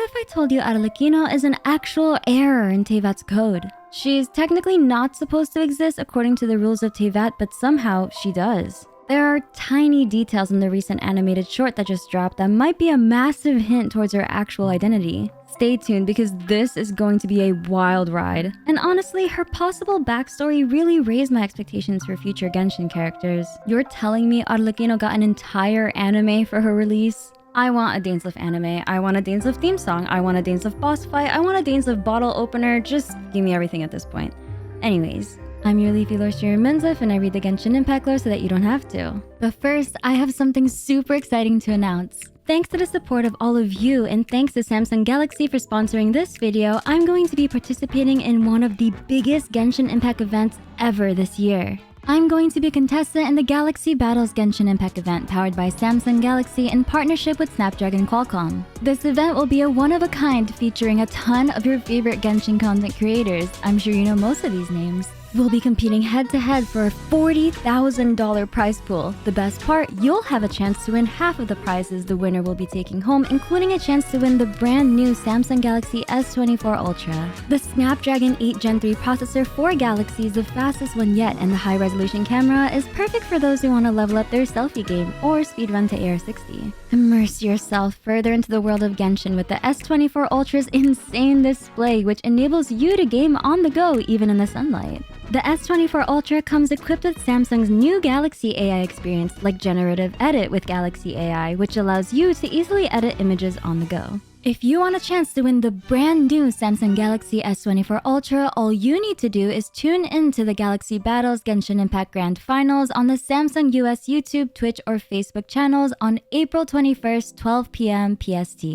if I told you Arlecchino is an actual error in Teyvat's code? She's technically not supposed to exist according to the rules of Teyvat, but somehow she does. There are tiny details in the recent animated short that just dropped that might be a massive hint towards her actual identity. Stay tuned because this is going to be a wild ride. And honestly, her possible backstory really raised my expectations for future Genshin characters. You're telling me Arlecchino got an entire anime for her release? I want a Dainsleif anime, I want a Dainsleif theme song, I want a Dainsleif boss fight, I want a Dainsleif bottle opener, just give me everything at this point. Anyways, I'm your Leafy Lore Streamer Menzif, and I read the Genshin Impact lore so that you don't have to. But first, I have something super exciting to announce. Thanks to the support of all of you, and thanks to Samsung Galaxy for sponsoring this video, I'm going to be participating in one of the biggest Genshin Impact events ever this year. I'm going to be a contestant in the Galaxy Battles Genshin Impact event powered by Samsung Galaxy in partnership with Snapdragon Qualcomm. This event will be a one-of-a-kind featuring a ton of your favorite Genshin content creators. I'm sure you know most of these names. We'll be competing head-to-head for a $40,000 prize pool. The best part, you'll have a chance to win half of the prizes the winner will be taking home, including a chance to win the brand new Samsung Galaxy S24 Ultra. The Snapdragon 8 Gen 3 processor for Galaxy is the fastest one yet, and the high-resolution camera is perfect for those who want to level up their selfie game or speedrun to AR60. Immerse yourself further into the world of Genshin with the S24 Ultra's insane display, which enables you to game on the go even in the sunlight. The S24 Ultra comes equipped with Samsung's new Galaxy AI experience like Generative Edit with Galaxy AI, which allows you to easily edit images on the go. If you want a chance to win the brand new Samsung Galaxy S24 Ultra, all you need to do is tune in to the Galaxy Battles Genshin Impact Grand Finals on the Samsung US YouTube, Twitch, or Facebook channels on April 21st, 12 p.m. PST.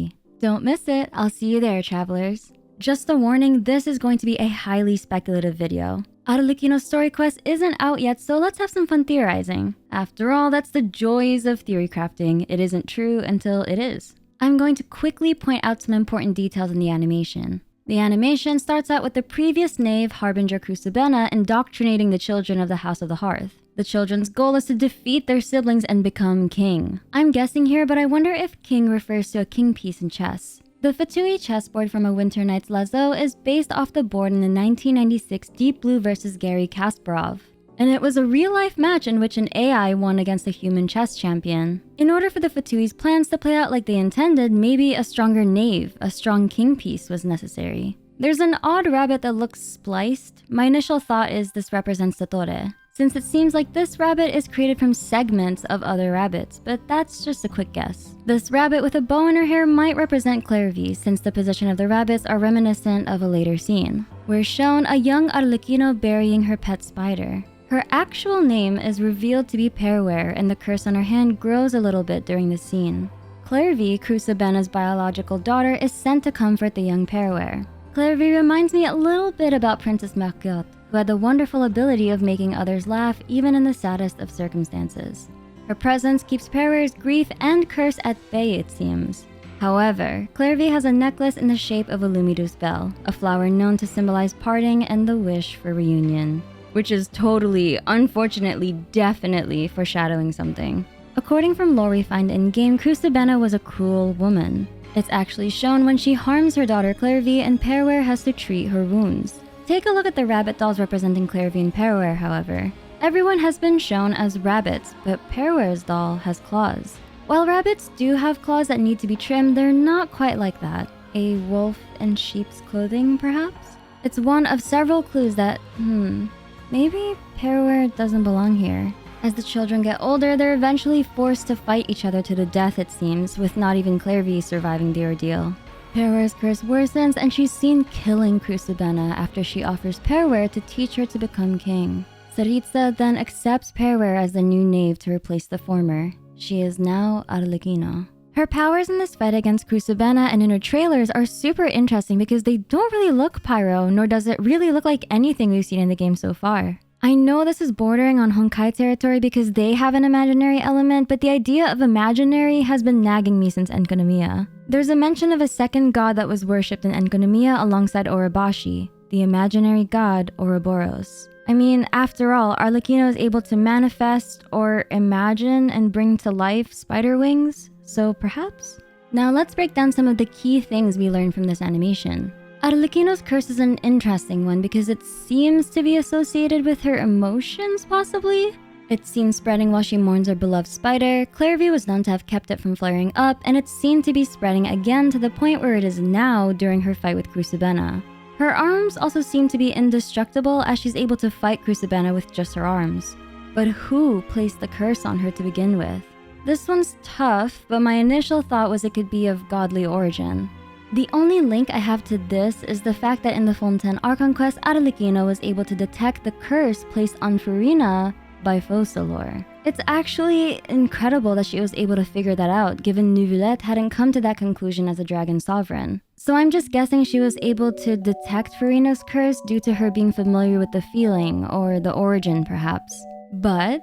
Don't miss it. I'll see you there, travelers. Just a warning, this is going to be a highly speculative video. Arlecchino's story quest isn't out yet, so let's have some fun theorizing. After all, that's the joys of theory crafting. It isn't true until it is. I'm going to quickly point out some important details in the animation. The animation starts out with the previous knave, Harbinger Crucibena, indoctrinating the children of the House of the Hearth. The children's goal is to defeat their siblings and become king. I'm guessing here, but I wonder if king refers to a king piece in chess. The Fatui chessboard from A Winter Night's Lazo is based off the board in the 1996 Deep Blue vs. Garry Kasparov. And it was a real-life match in which an AI won against a human chess champion. In order for the Fatui's plans to play out like they intended, maybe a stronger knave, a strong king piece was necessary. There's an odd rabbit that looks spliced. My initial thought is this represents the Torre, since it seems like this rabbit is created from segments of other rabbits, but that's just a quick guess. This rabbit with a bow in her hair might represent Clairvy, since the position of the rabbits are reminiscent of a later scene. We're shown a young Arlecchino burying her pet spider. Her actual name is revealed to be Pearware, and the curse on her hand grows a little bit during the scene. Clairvy, Crucibena's biological daughter, is sent to comfort the young Pearware. Clairvy reminds me a little bit about Princess Marcotte, who had the wonderful ability of making others laugh even in the saddest of circumstances. Her presence keeps Pearware's grief and curse at bay, it seems. However, Clairvy has a necklace in the shape of a Lumidus bell, a flower known to symbolize parting and the wish for reunion. Which is totally, unfortunately, definitely foreshadowing something. According from lore we find in-game, Crucibena was a cruel woman. It's actually shown when she harms her daughter Clairvy and Pearware has to treat her wounds. Take a look at the rabbit dolls representing Clairvy and Pearware, however. Everyone has been shown as rabbits, but Pearware's doll has claws. While rabbits do have claws that need to be trimmed, they're not quite like that. A wolf in sheep's clothing, perhaps? It's one of several clues that, maybe Pearware doesn't belong here. As the children get older, they're eventually forced to fight each other to the death, it seems, with not even Clairvy surviving the ordeal. Pearware's curse worsens, and she's seen killing Crucibena after she offers Pearware to teach her to become king. Tsaritsa then accepts Pearware as the new knave to replace the former. She is now Arlecchino. Her powers in this fight against Crucibena and in her trailers are super interesting because they don't really look pyro, nor does it really look like anything we've seen in the game so far. I know this is bordering on Honkai territory because they have an imaginary element, but the idea of imaginary has been nagging me since Enkanomiya. There's a mention of a second god that was worshipped in Enkanomiya alongside Orobashi, the imaginary god Ouroboros. I mean, after all, Arlecchino is able to manifest or imagine and bring to life spider wings, so perhaps? Now let's break down some of the key things we learned from this animation. Arlequino's curse is an interesting one because it seems to be associated with her emotions, possibly? It's seen spreading while she mourns her beloved spider. Clairview was known to have kept it from flaring up, and it's seen to be spreading again to the point where it is now during her fight with Crucibena. Her arms also seem to be indestructible as she's able to fight Crucibena with just her arms. But who placed the curse on her to begin with? This one's tough, but my initial thought was it could be of godly origin. The only link I have to this is the fact that in the Fontaine Archon quest, Arlecchino was able to detect the curse placed on Furina by Focalors. It's actually incredible that she was able to figure that out, given Neuvillette hadn't come to that conclusion as a dragon sovereign. So I'm just guessing she was able to detect Furina's curse due to her being familiar with the feeling, or the origin perhaps. But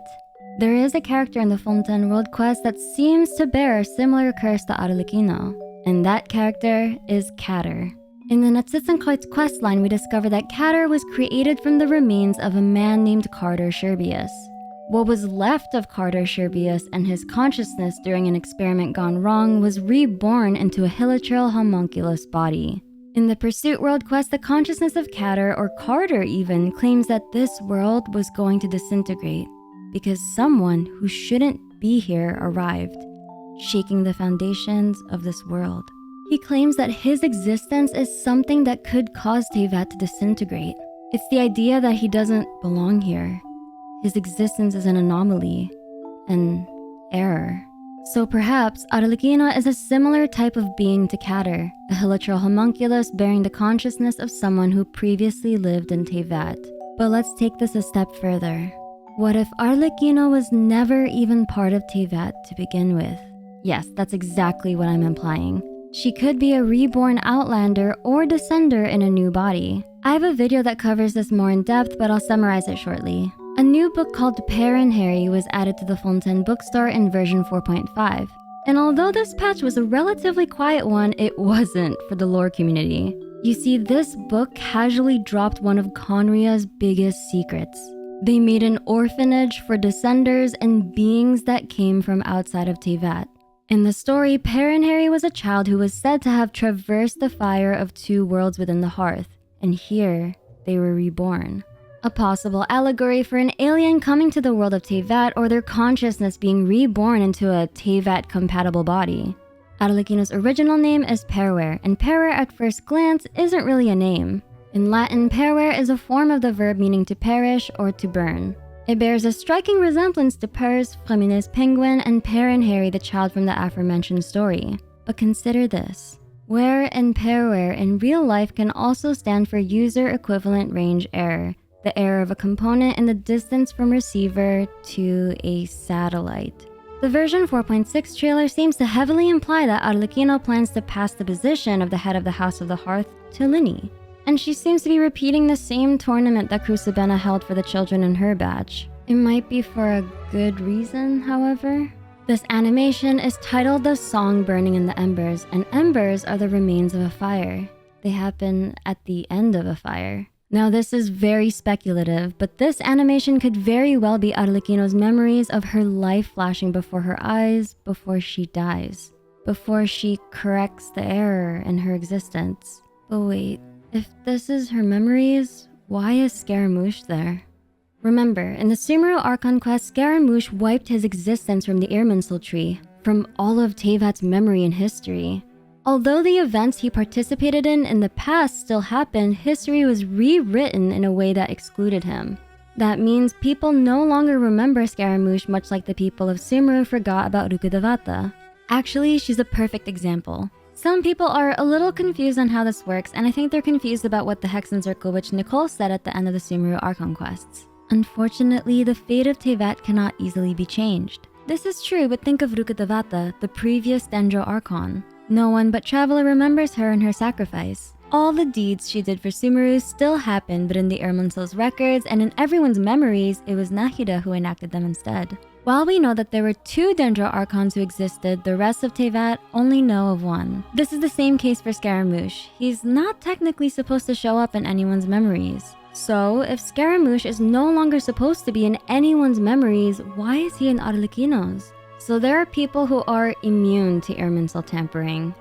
there is a character in the Fontaine World quest that seems to bear a similar curse to Arlecchino, and that character is Kater. In the Natzitzenkreuz questline, we discover that Kater was created from the remains of a man named Carter Scherbius. What was left of Carter Scherbius and his consciousness during an experiment gone wrong was reborn into a hilichurl homunculus body. In the Pursuit World quest, the consciousness of Kater, or Carter even, claims that this world was going to disintegrate because someone who shouldn't be here arrived, shaking the foundations of this world. He claims that his existence is something that could cause Teyvat to disintegrate. It's the idea that he doesn't belong here. His existence is an anomaly, an error. So perhaps Arlecchino is a similar type of being to Kater, a hilichurl homunculus bearing the consciousness of someone who previously lived in Teyvat. But let's take this a step further. What if Arlecchino was never even part of Teyvat to begin with? Yes, that's exactly what I'm implying. She could be a reborn outlander or descender in a new body. I have a video that covers this more in depth, but I'll summarize it shortly. A new book called Père and Harry was added to the Fontaine bookstore in version 4.5. And although this patch was a relatively quiet one, it wasn't for the lore community. You see, this book casually dropped one of Khaenri'ah's biggest secrets. They made an orphanage for descenders and beings that came from outside of Teyvat. In the story, Père and Harry was a child who was said to have traversed the fire of two worlds within the hearth, and here they were reborn. A possible allegory for an alien coming to the world of Teyvat, or their consciousness being reborn into a Teyvat-compatible body. Arlecchino's original name is Perwer, and Perwer at first glance isn't really a name. In Latin, perwer is a form of the verb meaning to perish or to burn. It bears a striking resemblance to Pers, Fremine's penguin, and Père and Harry, the child from the aforementioned story. But consider this. Where and Perwer in real life can also stand for user equivalent range error, the error of a component in the distance from receiver to a satellite. The version 4.6 trailer seems to heavily imply that Arlecchino plans to pass the position of the head of the House of the Hearth to Lyney. And she seems to be repeating the same tournament that Crucibena held for the children in her batch. It might be for a good reason, however. This animation is titled The Song Burning in the Embers, and embers are the remains of a fire. They happen at the end of a fire. Now this is very speculative, but this animation could very well be Arlecchino's memories of her life flashing before her eyes before she dies, before she corrects the error in her existence. But wait. If this is her memories, why is Scaramouche there? Remember, in the Sumeru Archon quest, Scaramouche wiped his existence from the Irminsul tree, from all of Teyvat's memory and history. Although the events he participated in the past still happened, history was rewritten in a way that excluded him. That means people no longer remember Scaramouche, much like the people of Sumeru forgot about Rukkhadevata. Actually, she's a perfect example. Some people are a little confused on how this works, and I think they're confused about what the Hexen Circle, which Nicole said at the end of the Sumeru Archon quests. Unfortunately, the fate of Teyvat cannot easily be changed. This is true, but think of Rukkhadevata, the previous Dendro Archon. No one but Traveler remembers her and her sacrifice. All the deeds she did for Sumeru still happened, but in the Irminsul's records and in everyone's memories, it was Nahida who enacted them instead. While we know that there were 2 Dendro Archons who existed, the rest of Teyvat only know of one. This is the same case for Scaramouche. He's not technically supposed to show up in anyone's memories. So, if Scaramouche is no longer supposed to be in anyone's memories, why is he in Arlecchino's? So there are people who are immune to Irminsul tampering.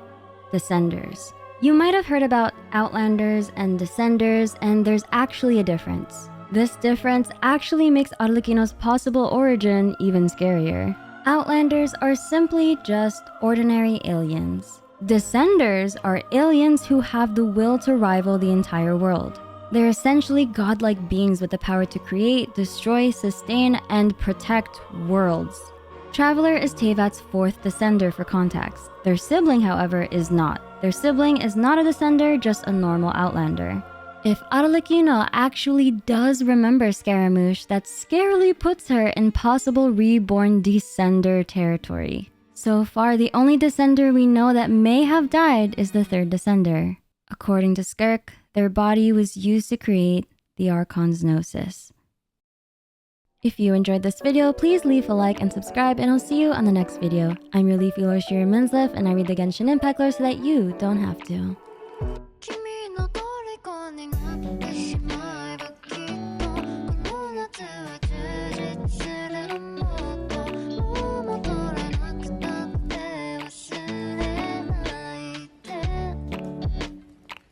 Descenders. You might have heard about Outlanders and Descenders, and there's actually a difference. This difference actually makes Arlecchino's possible origin even scarier. Outlanders are simply just ordinary aliens. Descenders are aliens who have the will to rival the entire world. They're essentially godlike beings with the power to create, destroy, sustain, and protect worlds. Traveler is Teyvat's fourth Descender for context. Their sibling, however, is not. Their sibling is not a Descender, just a normal Outlander. If Arlecchino actually does remember Scaramouche, that scarily puts her in possible reborn Descender territory. So far, the only Descender we know that may have died is the third Descender. According to Skirk, their body was used to create the Archon's Gnosis. If you enjoyed this video, please leave a like and subscribe, and I'll see you on the next video. I'm your Leafy Lord Shiri Minslef, and I read the Genshin Impact lore so that you don't have to.